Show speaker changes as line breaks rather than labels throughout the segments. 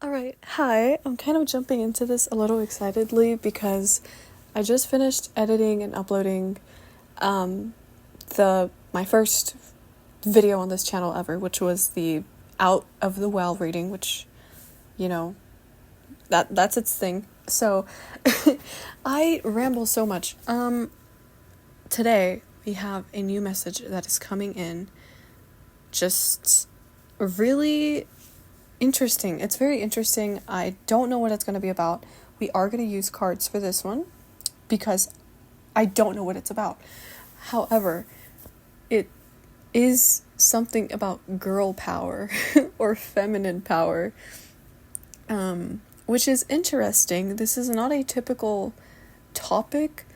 Alright, hi. I'm kind of jumping into this a little excitedly because I just finished editing and uploading my first video on this channel ever, which was the Out of the Well reading, which, you know, that's its thing. So I ramble so much. Today we have a new message that is coming in. Just really interesting. It's very interesting. I don't know what it's going to be about. We are going to use cards for this one because I don't know what it's about. However, it is something about girl power or feminine power, which is interesting. This is not a typical topic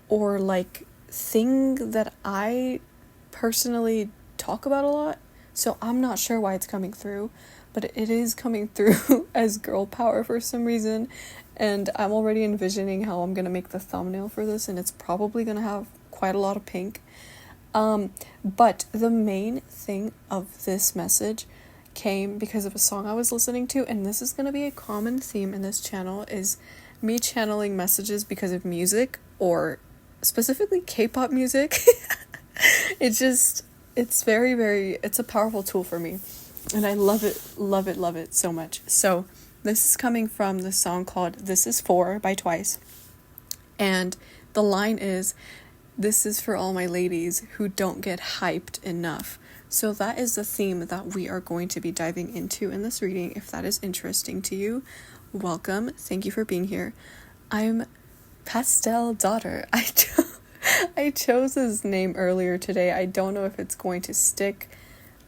or thing that I personally talk about a lot. So I'm not sure why it's coming through, but it is coming through as girl power for some reason. And I'm already envisioning how I'm going to make the thumbnail for this, and it's probably going to have quite a lot of pink. But the main thing of this message came because of a song I was listening to, and this is going to be a common theme in this channel, is me channeling messages because of music, or specifically K-pop music. It's it's a powerful tool for me, and I love it so much. So this is coming from the song called This Is For by Twice, and the line is, "This is for all my ladies who don't get hyped enough." So that is the theme that we are going to be diving into in this reading. If that is interesting to you, welcome. Thank you for being here. I'm Pastel Daughter. I chose his name earlier today. I don't know if it's going to stick,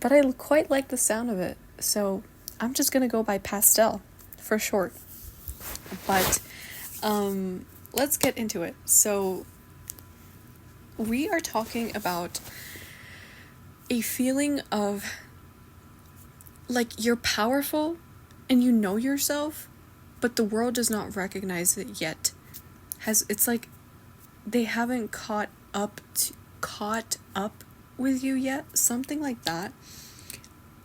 but I quite like the sound of it. So I'm just going to go by Pastel for short. But let's get into it. So we are talking about a feeling of you're powerful and you know yourself, but the world does not recognize it yet. It's like they haven't caught up with you yet, something like that.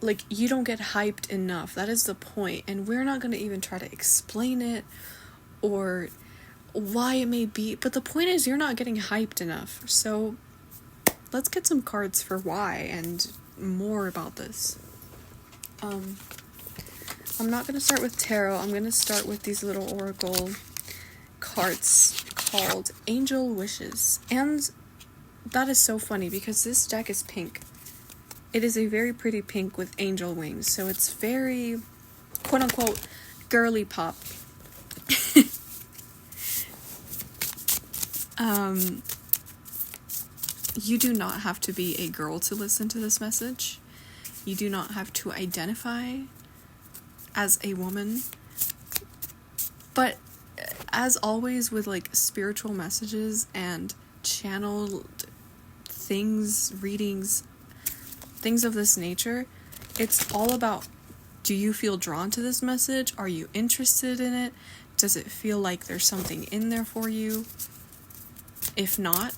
Like, you don't get hyped enough. That is the point, and we're not going to even try to explain it or why it may be, but the point is you're not getting hyped enough. So let's get some cards for why and more about this. I'm not going to start with tarot. I'm going to start with these little oracle cards called Angel Wishes. And that is so funny because this deck is pink. It is a very pretty pink with angel wings, so it's very quote unquote girly pop. You do not have to be a girl to listen to this message. You do not have to identify as a woman. But as always with spiritual messages and channeled things, readings, things of this nature, it's all about, do you feel drawn to this message? Are you interested in it? Does it feel like there's something in there for you? If not,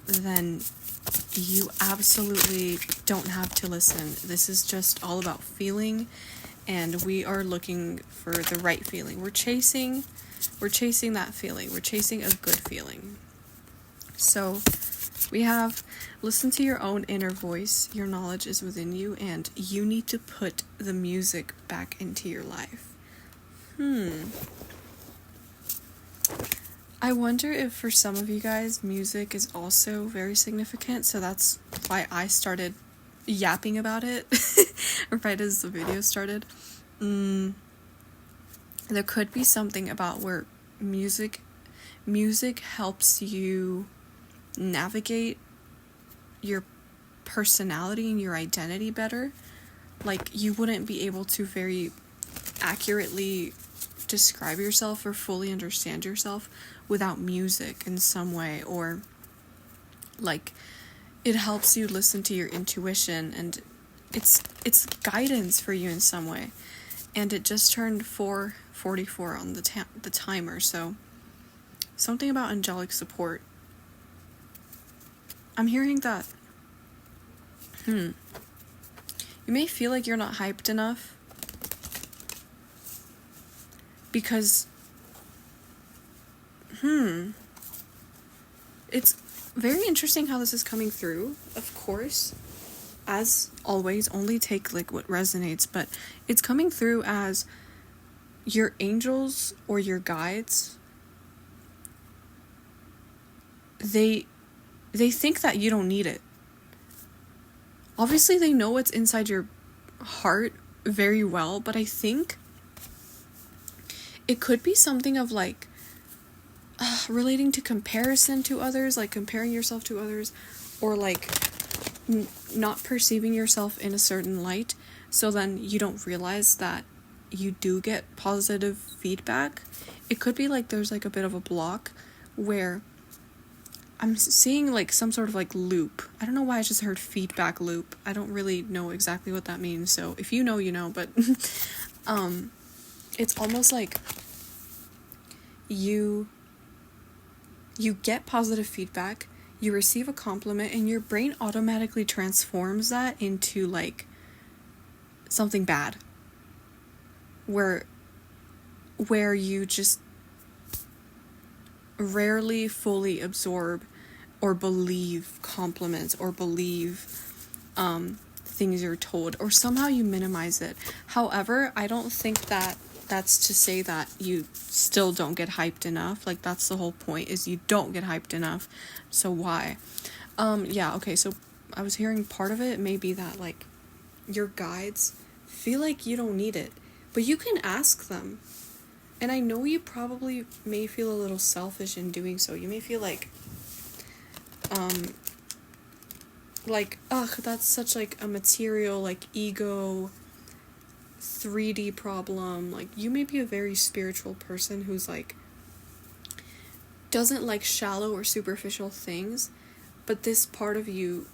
then you absolutely don't have to listen. This is just all about feeling, and we are looking for the right feeling. We're chasing that feeling. We're chasing a good feeling. So we have, listen to your own inner voice. Your knowledge is within you, and you need to put the music back into your life. I wonder if for some of you guys, music is also very significant. So that's why I started yapping about it right as the video started. There could be something about where music helps you navigate your personality and your identity better. Like, you wouldn't be able to very accurately describe yourself or fully understand yourself without music in some way, or it helps you listen to your intuition, and it's guidance for you in some way. And it just turned 4:44 on the timer, so something about angelic support. I'm hearing that you may feel like you're not hyped enough, Because, it's very interesting how this is coming through. Of course, as always, only take like what resonates, but it's coming through as your angels or your guides. They think that you don't need it. Obviously, they know what's inside your heart very well, but I think it could be something of like relating to comparison to others, like comparing yourself to others, or like not perceiving yourself in a certain light, so then you don't realize that you do get positive feedback. It could be like there's like a bit of a block where I'm seeing like some sort of like loop. I don't know why I just heard feedback loop. I don't really know exactly what that means, so if you know, you know, but it's almost like you get positive feedback, you receive a compliment, and your brain automatically transforms that into like something bad. Where you just rarely fully absorb or believe compliments or believe things you're told, or somehow you minimize it. However, I don't think that that's to say that you still don't get hyped enough. Like, that's the whole point, is you don't get hyped enough. So why? Yeah, okay, so I was hearing part of it may be that, like, your guides feel like you don't need it, but you can ask them. And I know you probably may feel a little selfish in doing so. You may feel like, ugh, that's such, like, a material, like, ego 3D problem. Like, you may be a very spiritual person who's like doesn't like shallow or superficial things, but this part of you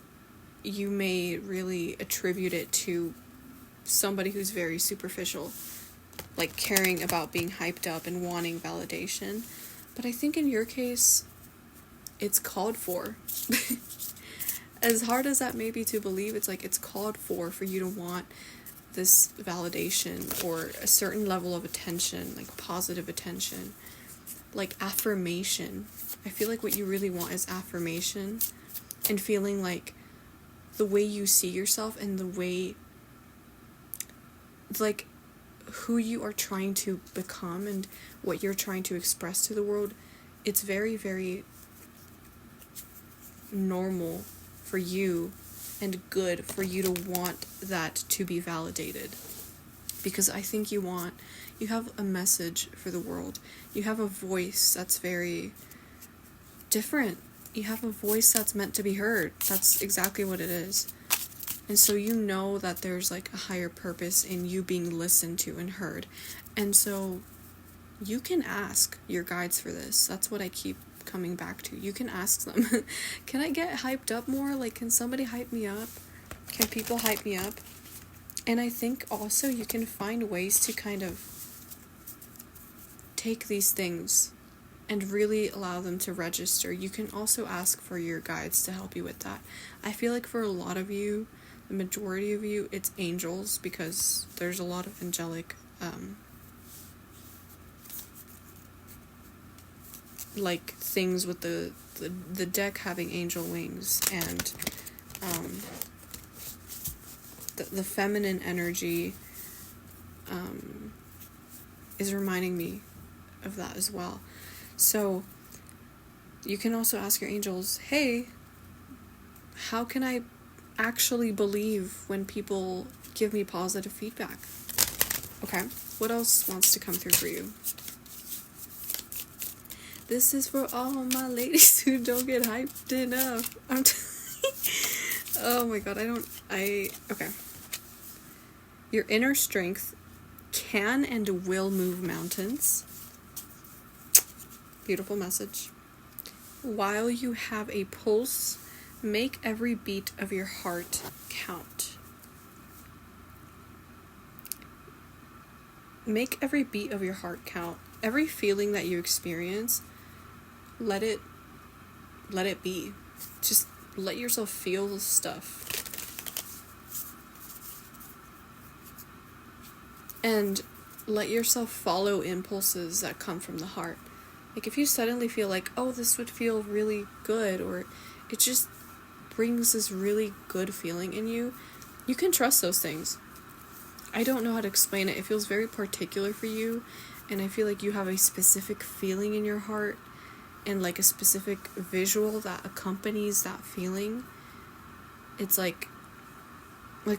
may really attribute it to somebody who's very superficial, like caring about being hyped up and wanting validation. But I think in your case it's called for. As hard as that may be to believe, it's like it's called for you to want this validation or a certain level of attention, like positive attention, like affirmation. I feel like what you really want is affirmation, and feeling like the way you see yourself and the way, like, who you are trying to become and what you're trying to express to the world, it's very, very normal for you and good for you to want that to be validated. Because I think you have a message for the world. You have a voice that's very different. You have a voice that's meant to be heard. That's exactly what it is. And so you know that there's like a higher purpose in you being listened to and heard. And so you can ask your guides for this. That's what I keep coming back to. You can ask them, can I get hyped up more? Like, can somebody hype me up? Can people hype me up? And I think also you can find ways to kind of take these things and really allow them to register. You can also ask for your guides to help you with that. I feel like for a lot of you, the majority of you, it's angels, because there's a lot of angelic like things with the deck having angel wings, and the feminine energy is reminding me of that as well. So you can also ask your angels, hey, how can I actually believe when people give me positive feedback? Okay, what else wants to come through for you? This is for all my ladies who don't get hyped enough. Oh my god, okay. Your inner strength can and will move mountains. Beautiful message. While you have a pulse, make every beat of your heart count. Make every beat of your heart count. Every feeling that you experience, let it be. Just let yourself feel stuff. And let yourself follow impulses that come from the heart. Like, if you suddenly feel like, oh, this would feel really good, or it just brings this really good feeling in you, you can trust those things. I don't know how to explain it. It feels very particular for you, and I feel like you have a specific feeling in your heart and like a specific visual that accompanies that feeling. It's like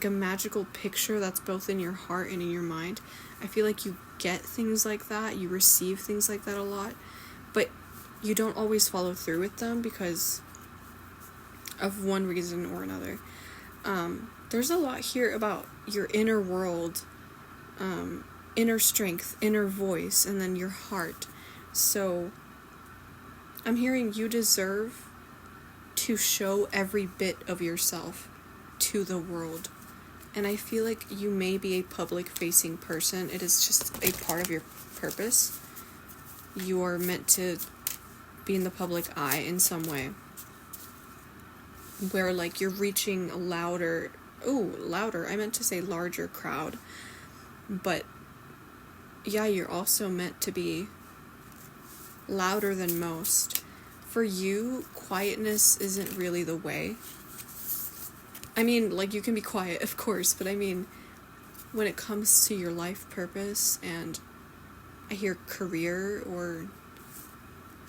a magical picture that's both in your heart and in your mind. I feel like you get things like that, you receive things like that a lot, but you don't always follow through with them because of one reason or another. There's a lot here about your inner world, inner strength, inner voice, and then your heart. So I'm hearing you deserve to show every bit of yourself to the world. And I feel like you may be a public-facing person. It is just a part of your purpose. You are meant to be in the public eye in some way, where like you're reaching a louder, I meant to say larger crowd. But yeah, you're also meant to be louder than most. For you, quietness isn't really the way. I mean, like, you can be quiet, of course, but I mean, when it comes to your life purpose, and I hear career, or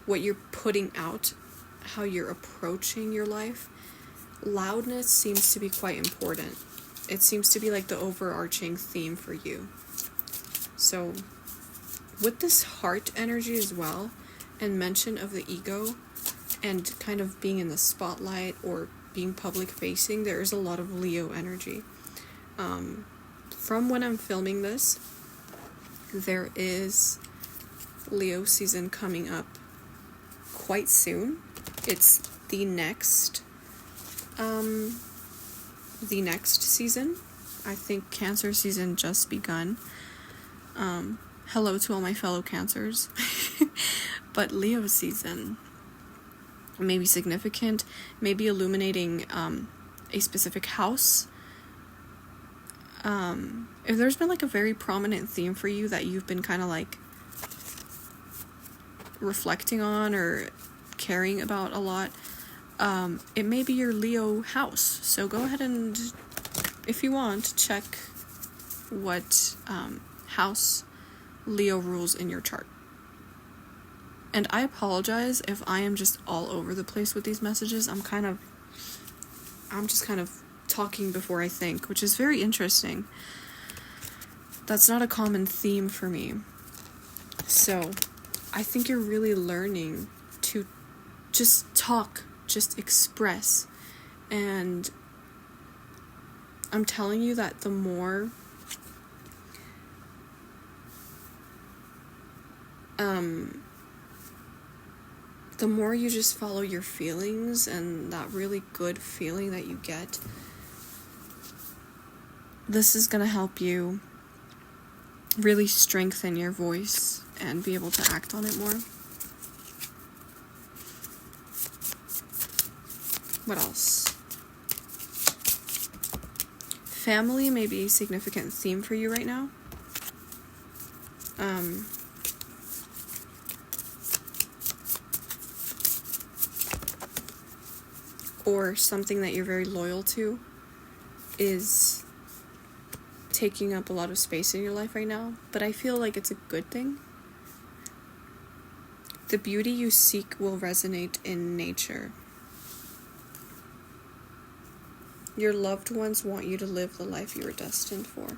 what you're putting out, how you're approaching your life, loudness seems to be quite important. It seems to be like the overarching theme for you. So, with this heart energy as well, and mention of the ego, and kind of being in the spotlight, or being public facing, there is a lot of Leo energy. From when I'm filming this, there is Leo season coming up quite soon. It's the next season. I think Cancer season just begun. Hello to all my fellow Cancers. But Leo season may be significant, maybe illuminating a specific house. If there's been like a very prominent theme for you that you've been kind of like reflecting on or caring about a lot, it may be your Leo house. So go ahead and, if you want, check what house Leo rules in your chart. And I apologize if I am just all over the place with these messages. I'm just kind of talking before I think, which is very interesting. That's not a common theme for me. So I think you're really learning to just talk, just express. And I'm telling you that the more you just follow your feelings and that really good feeling that you get, this is going to help you really strengthen your voice and be able to act on it more. What else? Family may be a significant theme for you right now. Or something that you're very loyal to is taking up a lot of space in your life right now. But I feel like it's a good thing. The beauty you seek will resonate in nature. Your loved ones want you to live the life you were destined for.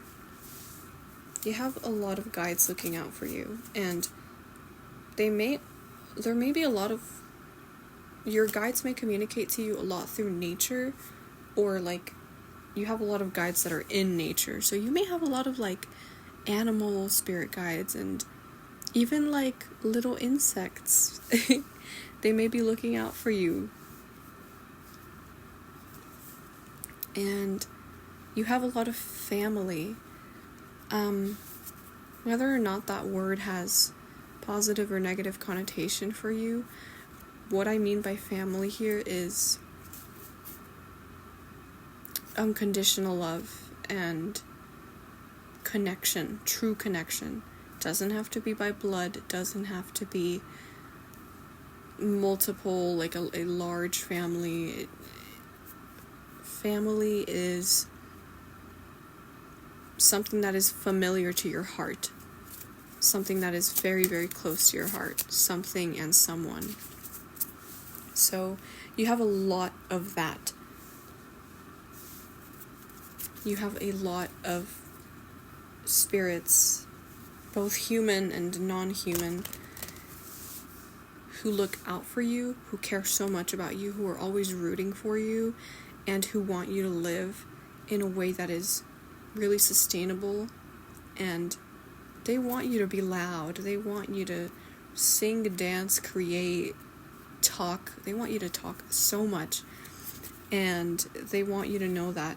You have a lot of guides looking out for you, and there may be a lot of, your guides may communicate to you a lot through nature, or like you have a lot of guides that are in nature. So you may have a lot of like animal spirit guides, and even like little insects. They may be looking out for you. And you have a lot of family. Whether or not that word has positive or negative connotation for you, what I mean by family here is unconditional love and connection, true connection. Doesn't have to be by blood, it doesn't have to be multiple, like a large family. Family is something that is familiar to your heart, something that is very, very close to your heart, something and someone. So you have a lot of that. You have a lot of spirits, both human and non-human, who look out for you, who care so much about you, who are always rooting for you, and who want you to live in a way that is really sustainable. And they want you to be loud. They want you to sing, dance, create, talk. They want you to talk so much. And they want you to know that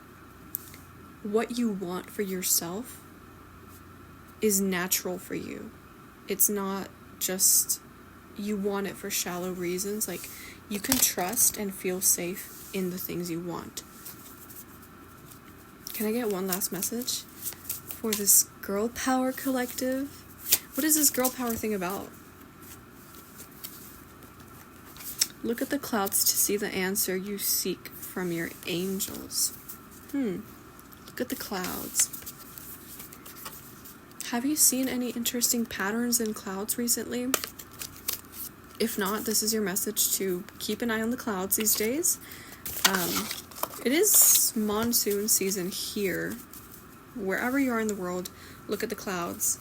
what you want for yourself is natural for you. It's not just you want it for shallow reasons. Like, you can trust and feel safe in the things you want. Can I get one last message for this girl power collective? What is this girl power thing about? Look at the clouds to see the answer you seek from your angels. Look at the clouds. Have you seen any interesting patterns in clouds recently? If not, this is your message to keep an eye on the clouds these days. It is monsoon season here. Wherever you are in the world, look at the clouds.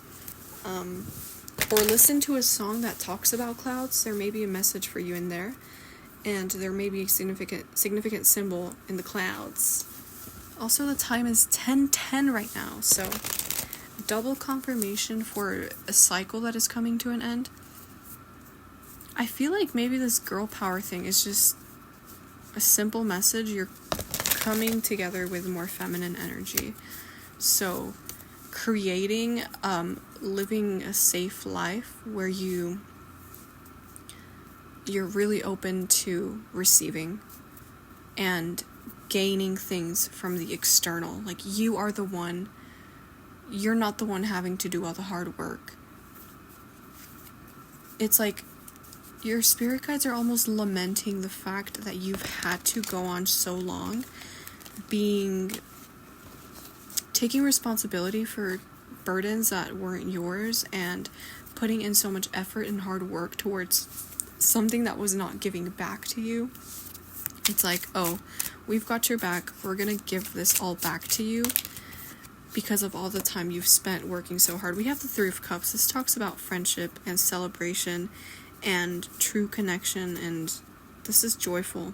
Or listen to a song that talks about clouds. There may be a message for you in there. And there may be a significant symbol in the clouds. Also, the time is 10:10 right now, so double confirmation for a cycle that is coming to an end. I feel like maybe this girl power thing is just a simple message. You're coming together with more feminine energy. So creating, living a safe life where you're really open to receiving and gaining things from the external. Like, you are the one, you're not the one having to do all the hard work. It's like your spirit guides are almost lamenting the fact that you've had to go on so long taking responsibility for burdens that weren't yours and putting in so much effort and hard work towards something that was not giving back to you. It's like, oh, we've got your back. We're going to give this all back to you because of all the time you've spent working so hard. We have the Three of Cups. This talks about friendship and celebration and true connection, and this is joyful.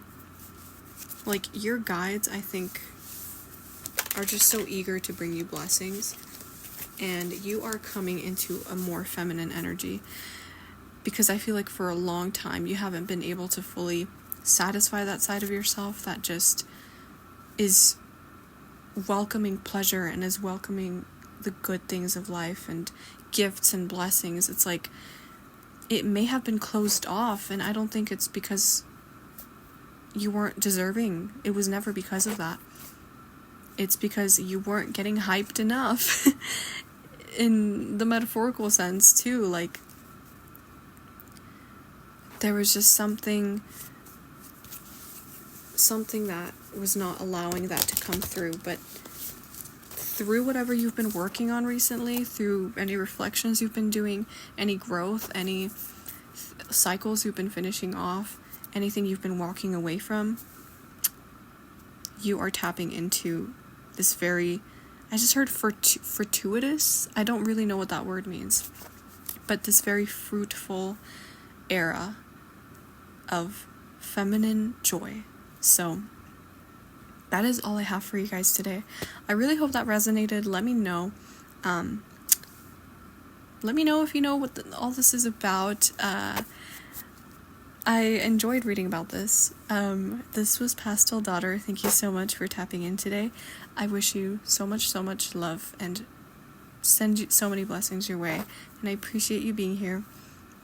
Like, your guides, I think, are just so eager to bring you blessings, and you are coming into a more feminine energy, because I feel like for a long time you haven't been able to fully satisfy that side of yourself that just is welcoming pleasure and is welcoming the good things of life and gifts and blessings. It's like it may have been closed off, and I don't think it's because you weren't deserving. It was never because of that. It's because you weren't getting hyped enough in the metaphorical sense too. Like, there was just something that was not allowing that to come through. But through whatever you've been working on recently, through any reflections you've been doing, any growth, any cycles you've been finishing off, anything you've been walking away from, you are tapping into this very, I just heard fortuitous, I don't really know what that word means, but this very fruitful era of feminine joy. So that is all I have for you guys today. I really hope that resonated. Let me know. Let me know if you know what all this is about. I enjoyed reading about this. This was Pastel Daughter. Thank you so much for tapping in today. I wish you so much love and send you so many blessings your way. And I appreciate you being here.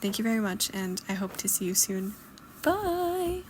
Thank you very much, and I hope to see you soon. Bye!